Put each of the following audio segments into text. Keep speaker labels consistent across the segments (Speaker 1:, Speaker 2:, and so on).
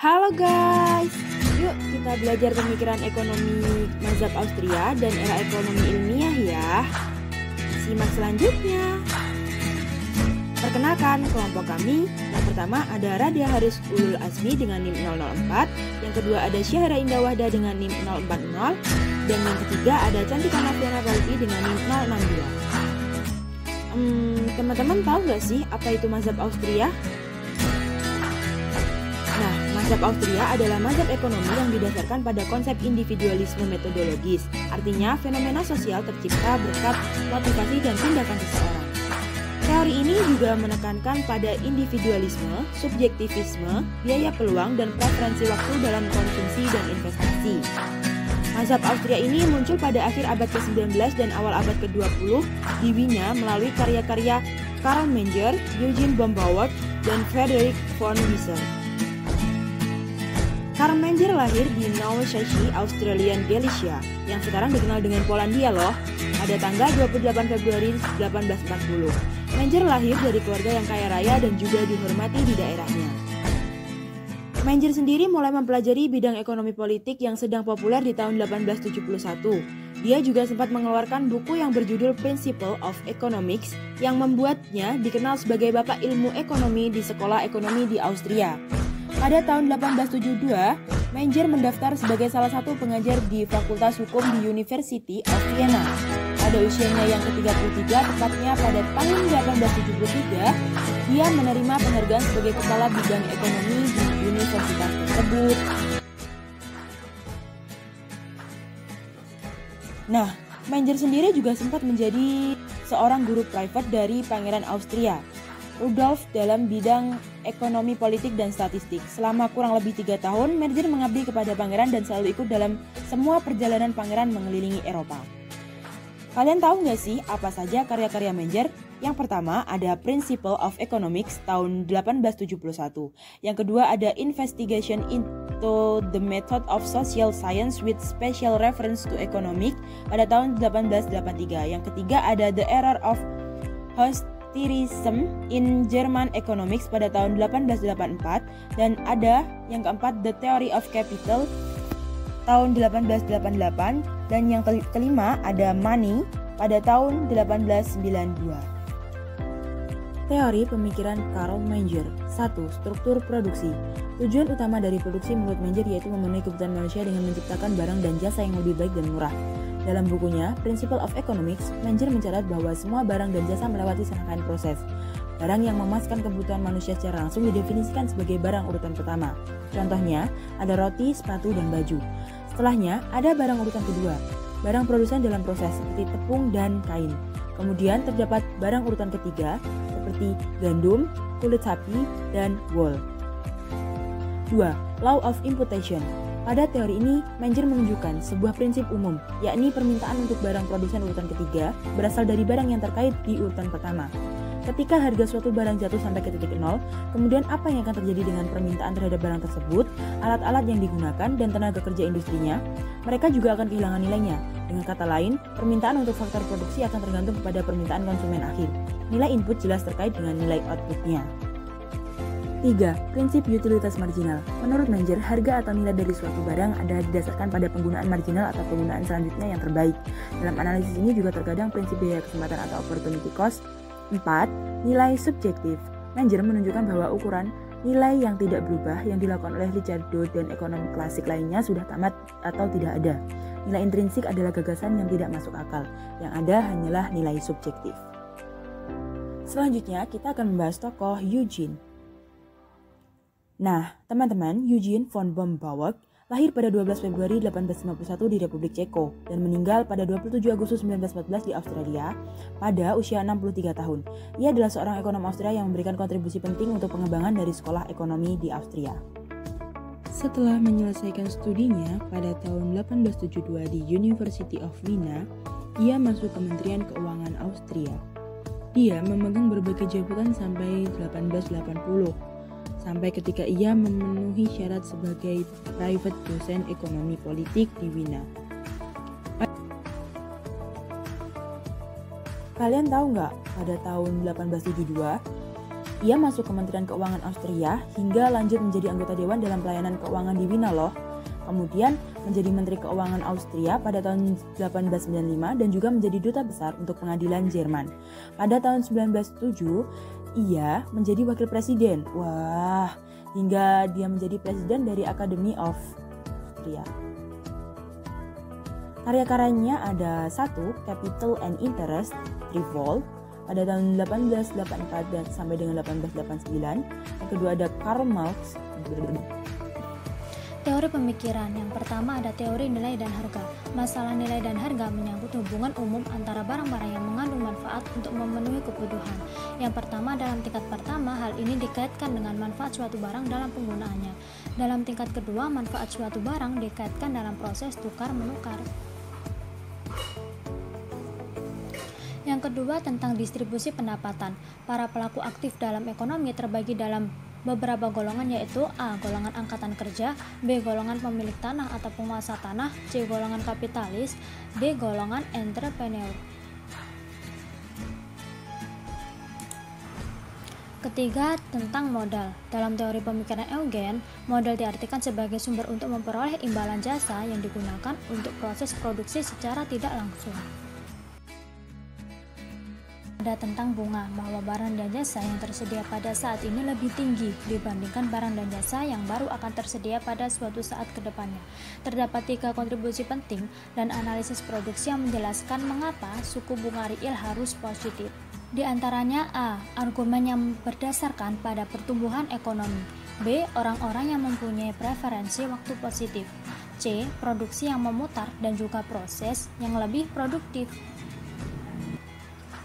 Speaker 1: Halo guys, yuk kita belajar pemikiran ekonomi mazhab Austria dan era ekonomi ilmiah ya. Simak selanjutnya. Perkenalkan kelompok kami. Yang pertama ada Radia Haris Ulul Azmi dengan NIM 004. Yang kedua ada Syahra Indah Wahda dengan NIM 040. Dan yang ketiga ada Cantika Noviana Balti dengan NIM 062. Teman-teman tahu nggak sih apa itu mazhab Austria? Nah, mazhab Austria adalah mazhab ekonomi yang didasarkan pada konsep individualisme metodologis. Artinya, fenomena sosial tercipta berkat motivasi dan tindakan seseorang. Teori ini juga menekankan pada individualisme, subjektivisme, biaya peluang, dan preferensi waktu dalam konsumsi dan investasi. Mazhab Austria ini muncul pada akhir abad ke-19 dan awal abad ke-20 di Wina melalui karya-karya Karl Menger, Eugen Bombauer, dan Frederick von Wieser. Karl Menger lahir di Nowe Sassy, Australian Galicia, yang sekarang dikenal dengan Polandia loh, pada tanggal 28 Februari 1840. Menger lahir dari keluarga yang kaya raya dan juga dihormati di daerahnya. Menger sendiri mulai mempelajari bidang ekonomi politik yang sedang populer di tahun 1871. Dia juga sempat mengeluarkan buku yang berjudul Principle of Economics yang membuatnya dikenal sebagai bapak ilmu ekonomi di sekolah ekonomi di Austria. Pada tahun 1872, Menger mendaftar sebagai salah satu pengajar di Fakultas Hukum di University of Vienna. Pada usianya yang ke-33, tepatnya pada tahun 1873, dia menerima penghargaan sebagai kepala bidang ekonomi di universitas tersebut. Nah, Menger sendiri juga sempat menjadi seorang guru private dari Pangeran Austria, Rudolf, dalam bidang ekonomi politik dan statistik. Selama kurang lebih 3 tahun, Menger mengabdi kepada pangeran dan selalu ikut dalam semua perjalanan pangeran mengelilingi Eropa. Kalian tahu nggak sih apa saja karya-karya Menger? Yang pertama ada Principle of Economics tahun 1871. Yang kedua ada Investigation into the Method of Social Science with Special Reference to Economic pada tahun 1883. Yang ketiga ada The Error of Historism in German Economics pada tahun 1884. Dan ada yang keempat The Theory of Capital tahun 1888. Dan yang kelima ada Money pada tahun 1892. Teori pemikiran Karl Menger. 1. Struktur produksi. Tujuan utama dari produksi menurut Menger yaitu memenuhi kebutuhan manusia dengan menciptakan barang dan jasa yang lebih baik dan murah. Dalam bukunya, Principle of Economics, Menger mencatat bahwa semua barang dan jasa melewati serangkaian proses. Barang yang memuaskan kebutuhan manusia secara langsung didefinisikan sebagai barang urutan pertama. Contohnya, ada roti, sepatu, dan baju. Setelahnya, ada barang urutan kedua, barang produsen dalam proses seperti tepung dan kain. Kemudian terdapat barang urutan ketiga seperti gandum, kulit sapi, dan wool. 2. Law of Imputation. Pada teori ini, Menger menunjukkan sebuah prinsip umum, yakni permintaan untuk barang produsen urutan ketiga berasal dari barang yang terkait di urutan pertama. Ketika harga suatu barang jatuh sampai ke titik nol, kemudian apa yang akan terjadi dengan permintaan terhadap barang tersebut, alat-alat yang digunakan, dan tenaga kerja industrinya? Mereka juga akan kehilangan nilainya. Dengan kata lain, permintaan untuk faktor produksi akan tergantung kepada permintaan konsumen akhir. Nilai input jelas terkait dengan nilai outputnya. 3. Prinsip utilitas marginal. Menurut Menger, harga atau nilai dari suatu barang adalah didasarkan pada penggunaan marginal atau penggunaan selanjutnya yang terbaik. Dalam analisis ini juga terkadang prinsip biaya kesempatan atau opportunity cost. 4. Nilai subjektif. Menger menunjukkan bahwa ukuran nilai yang tidak berubah yang dilakukan oleh Ricardo dan ekonom klasik lainnya sudah tamat atau tidak ada. Nilai intrinsik adalah gagasan yang tidak masuk akal. Yang ada hanyalah nilai subjektif. Selanjutnya kita akan membahas tokoh Eugen. Nah, teman-teman, Eugen von Bombauer lahir pada 12 Februari 1851 di Republik Ceko dan meninggal pada 27 Agustus 1914 di Australia pada usia 63 tahun. Ia adalah seorang ekonom Austria yang memberikan kontribusi penting untuk pengembangan dari sekolah ekonomi di Austria. Setelah menyelesaikan studinya pada tahun 1872 di University of Vienna, ia masuk Kementerian Keuangan Austria. Dia memegang berbagai jabatan sampai 1880. Sampai ketika ia memenuhi syarat sebagai private dosen ekonomi politik di Wina. Kalian tahu nggak pada tahun 1872 Ia masuk Kementerian Keuangan Austria hingga lanjut menjadi anggota dewan dalam pelayanan keuangan di Wina loh. Kemudian menjadi Menteri Keuangan Austria pada tahun 1895 dan juga menjadi duta besar untuk pengadilan Jerman. Pada tahun 1907, ia menjadi wakil presiden. Wah, hingga dia menjadi presiden dari Academy of Austria. Karya-karyanya ada 1. Capital and Interest, Revolt, pada tahun 1884 dan sampai dengan 1889. Yang kedua ada Karl Marx.
Speaker 2: Teori pemikiran. Yang pertama ada teori nilai dan harga. Masalah nilai dan harga menyangkut hubungan umum antara barang-barang yang mengandung manfaat untuk memenuhi kebutuhan. Yang pertama, dalam tingkat pertama, hal ini dikaitkan dengan manfaat suatu barang dalam penggunaannya. Dalam tingkat kedua, manfaat suatu barang dikaitkan dalam proses tukar-menukar. Yang kedua, tentang distribusi pendapatan. Para pelaku aktif dalam ekonomi terbagi dalam beberapa golongan, yaitu A. Golongan angkatan kerja, B. Golongan pemilik tanah atau penguasa tanah, C. Golongan kapitalis, D. Golongan entrepreneur. Ketiga, tentang modal. Dalam teori pemikiran Eugen, modal diartikan sebagai sumber untuk memperoleh imbalan jasa yang digunakan untuk proses produksi secara tidak langsung. Ada tentang bunga, bahwa barang dan jasa yang tersedia pada saat ini lebih tinggi dibandingkan barang dan jasa yang baru akan tersedia pada suatu saat ke depannya. Terdapat 3 kontribusi penting dan analisis produksi yang menjelaskan mengapa suku bunga real harus positif. Di antaranya A. Argumen yang berdasarkan pada pertumbuhan ekonomi. B. Orang-orang yang mempunyai preferensi waktu positif. C. Produksi yang memutar dan juga proses yang lebih produktif.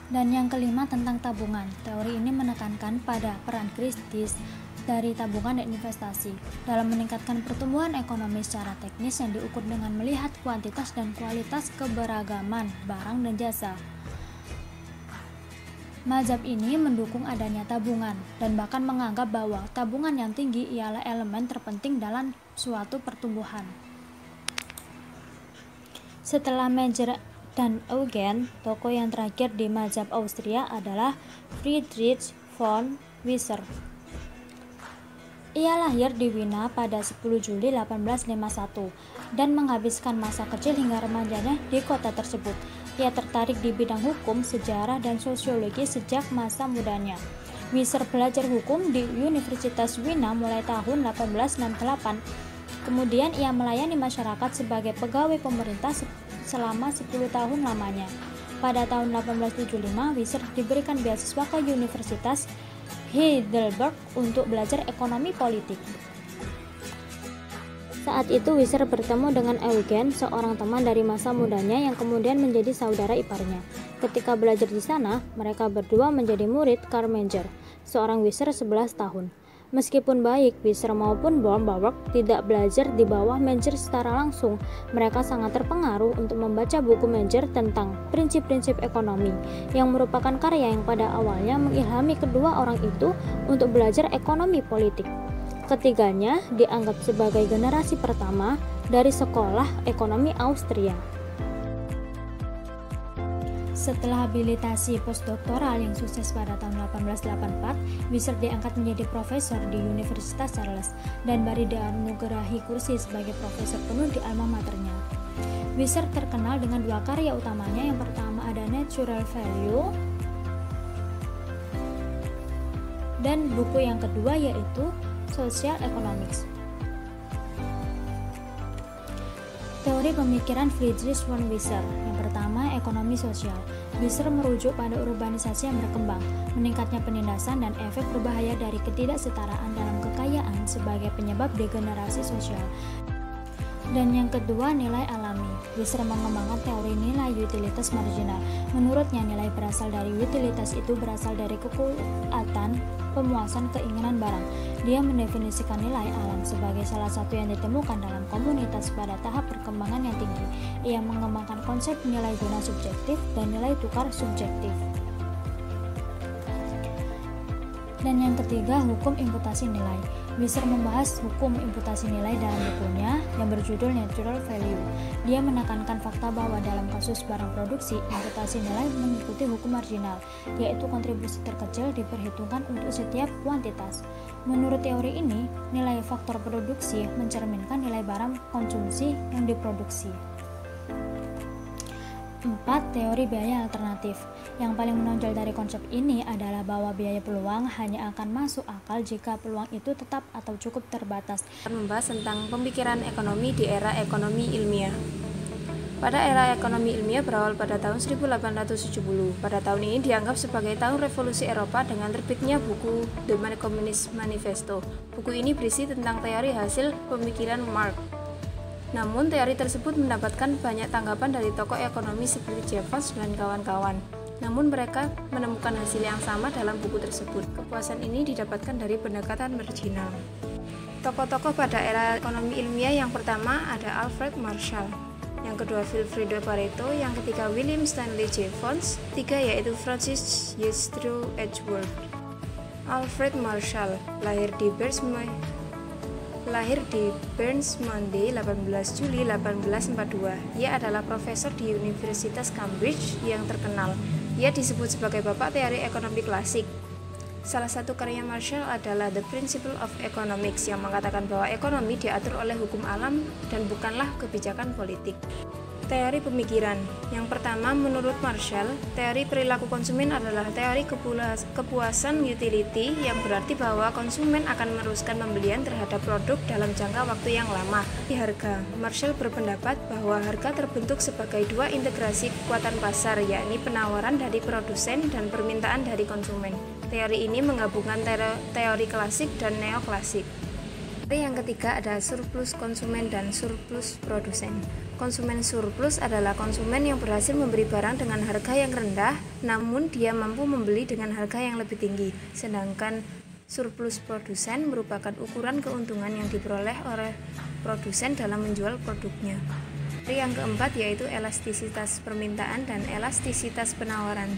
Speaker 2: Dan yang kelima, tentang tabungan. Teori ini menekankan pada peran kritis dari tabungan dan investasi dalam meningkatkan pertumbuhan ekonomi secara teknis yang diukur dengan melihat kuantitas dan kualitas keberagaman barang dan jasa. Mazhab ini mendukung adanya tabungan dan bahkan menganggap bahwa tabungan yang tinggi ialah elemen terpenting dalam suatu pertumbuhan. Setelah Menger dan Eugen, tokoh yang terakhir di mazhab Austria adalah Friedrich von Wieser. Ia lahir di Wina pada 10 Juli 1851 dan menghabiskan masa kecil hingga remajanya di kota tersebut. Ia tertarik di bidang hukum, sejarah, dan sosiologi sejak masa mudanya. Wieser belajar hukum di Universitas Wina mulai tahun 1868. Kemudian ia melayani masyarakat sebagai pegawai pemerintah selama 10 tahun lamanya. Pada tahun 1875, Wieser diberikan beasiswa ke Universitas Heidelberg untuk belajar ekonomi politik. Saat itu Wieser bertemu dengan Eugen, seorang teman dari masa mudanya yang kemudian menjadi saudara iparnya. Ketika belajar di sana, mereka berdua menjadi murid Karl Menger, seorang Wieser 11 tahun. Meskipun baik Wieser maupun Bauer tidak belajar di bawah Menger secara langsung, mereka sangat terpengaruh untuk membaca buku Menger tentang prinsip-prinsip ekonomi, yang merupakan karya yang pada awalnya mengilhami kedua orang itu untuk belajar ekonomi politik. Ketiganya dianggap sebagai generasi pertama dari sekolah ekonomi Austria. Setelah habilitasi postdoktoral yang sukses pada tahun 1884, Wieser diangkat menjadi profesor di Universitas Charles dan baru dianugerahi kursi sebagai profesor penuh di alma maternya. Wieser terkenal dengan 2 karya utamanya. Yang pertama ada Natural Value dan buku yang kedua yaitu Social Economics. Teori pemikiran Friedrich von Wieser. Yang pertama, ekonomi sosial. Wieser merujuk pada urbanisasi yang berkembang, meningkatnya penindasan dan efek berbahaya dari ketidaksetaraan dalam kekayaan sebagai penyebab degenerasi sosial. Dan yang kedua, nilai alami. Wieser mengembangkan teori nilai utilitas marginal. Menurutnya, nilai berasal dari utilitas itu berasal dari kekuatan pemuasan keinginan barang. Dia mendefinisikan nilai alam sebagai salah satu yang ditemukan dalam komunitas pada tahap perkembangan yang tinggi. Ia mengembangkan konsep nilai guna subjektif dan nilai tukar subjektif. Dan yang ketiga, hukum imputasi nilai. Wieser membahas hukum imputasi nilai dalam bukunya yang berjudul Natural Value. Dia menekankan fakta bahwa dalam kasus barang produksi, imputasi nilai mengikuti hukum marginal, yaitu kontribusi terkecil diperhitungkan untuk setiap kuantitas. Menurut teori ini, nilai faktor produksi mencerminkan nilai barang konsumsi yang diproduksi. 4. Teori biaya alternatif. Yang paling menonjol dari konsep ini adalah bahwa biaya peluang hanya akan masuk akal jika peluang itu tetap atau cukup terbatas.
Speaker 3: Membahas tentang pemikiran ekonomi di era ekonomi ilmiah. Pada era ekonomi ilmiah berawal pada tahun 1870. Pada tahun ini dianggap sebagai tahun revolusi Eropa dengan terbitnya buku The Communist Manifesto. Buku ini berisi tentang teori hasil pemikiran Marx. Namun, teori tersebut mendapatkan banyak tanggapan dari tokoh ekonomi seperti Jevons dan kawan-kawan. Namun, mereka menemukan hasil yang sama dalam buku tersebut. Kepuasan ini didapatkan dari pendekatan marginal. Tokoh-tokoh pada era ekonomi ilmiah yang pertama ada Alfred Marshall, yang kedua Vilfredo Pareto, yang ketiga William Stanley Jevons, tiga yaitu Francis Yestro Edgeworth. Alfred Marshall lahir di Burns Monday 18 Juli 1842. Ia adalah profesor di Universitas Cambridge yang terkenal. Ia disebut sebagai bapak teori ekonomi klasik. Salah satu karya Marshall adalah The Principle of Economics yang mengatakan bahwa ekonomi diatur oleh hukum alam dan bukanlah kebijakan politik. Teori pemikiran. Yang pertama, menurut Marshall, teori perilaku konsumen adalah teori kepuasan utility yang berarti bahwa konsumen akan meneruskan pembelian terhadap produk dalam jangka waktu yang lama. Di harga, Marshall berpendapat bahwa harga terbentuk sebagai dua integrasi kekuatan pasar, yakni penawaran dari produsen dan permintaan dari konsumen. Teori ini menggabungkan teori klasik dan neoklasik. Yang ketiga ada surplus konsumen dan surplus produsen. Konsumen surplus adalah konsumen yang berhasil memberi barang dengan harga yang rendah, namun dia mampu membeli dengan harga yang lebih tinggi. Sedangkan surplus produsen merupakan ukuran keuntungan yang diperoleh oleh produsen dalam menjual produknya. Yang keempat yaitu elastisitas permintaan dan elastisitas penawaran.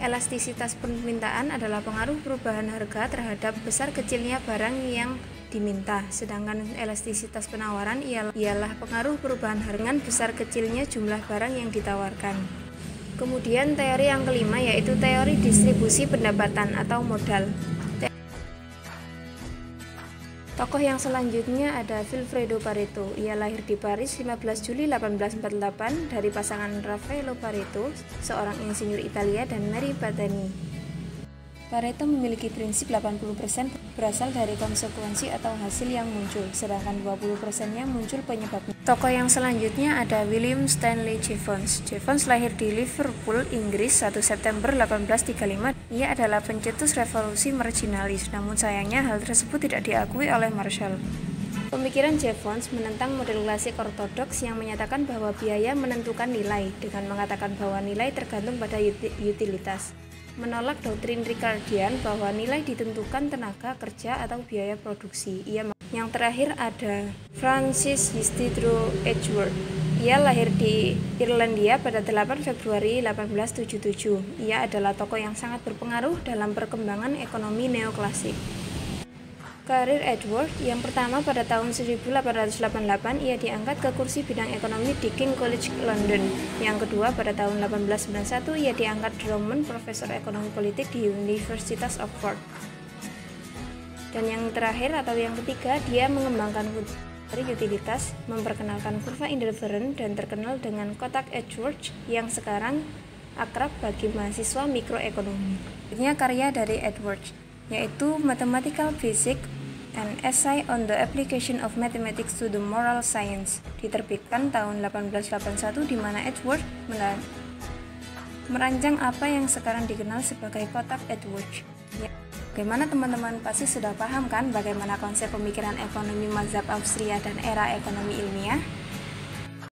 Speaker 3: Elastisitas permintaan adalah pengaruh perubahan harga terhadap besar kecilnya barang yang diminta, sedangkan elastisitas penawaran ialah pengaruh perubahan harga dengan besar kecilnya jumlah barang yang ditawarkan. Kemudian teori yang kelima yaitu teori distribusi pendapatan atau modal. Tokoh yang selanjutnya ada Vilfredo Pareto. Ia lahir di Paris 15 Juli 1848 dari pasangan Raffaello Pareto, seorang insinyur Italia, dan Mary Battani. Pareto memiliki prinsip 80% berasal dari konsekuensi atau hasil yang muncul, sedangkan 20%-nya muncul penyebabnya. Tokoh yang selanjutnya ada William Stanley Jevons. Jevons lahir di Liverpool, Inggris 1 September 1835. Ia adalah pencetus revolusi marginalis, namun sayangnya hal tersebut tidak diakui oleh Marshall. Pemikiran Jevons menentang model klasik ortodoks yang menyatakan bahwa biaya menentukan nilai, dengan mengatakan bahwa nilai tergantung pada utilitas. Menolak doktrin Ricardian bahwa nilai ditentukan tenaga kerja atau biaya produksi. Yang terakhir ada Francis Yestro Edgeworth. Ia lahir di Irlandia pada 8 Februari 1877. Ia adalah tokoh yang sangat berpengaruh dalam perkembangan ekonomi neoklasik. Karir Edgeworth yang pertama pada tahun 1888 ia diangkat ke kursi bidang ekonomi di King College London. Yang kedua pada tahun 1891 ia diangkat Drummond Profesor Ekonomi Politik di Universitas Oxford. Dan yang terakhir atau yang ketiga dia mengembangkan teori utilitas, memperkenalkan kurva indifferent dan terkenal dengan kotak Edgeworth yang sekarang akrab bagi mahasiswa mikroekonomi. Ini karya dari Edgeworth yaitu Mathematical Physics, an Essay on the Application of Mathematics to the Moral Science, diterbitkan tahun 1881 di mana Edgeworth merancang apa yang sekarang dikenal sebagai kotak Edgeworth. Bagaimana teman-teman pasti sudah paham kan bagaimana konsep pemikiran ekonomi mazhab Austria dan era ekonomi ilmiah?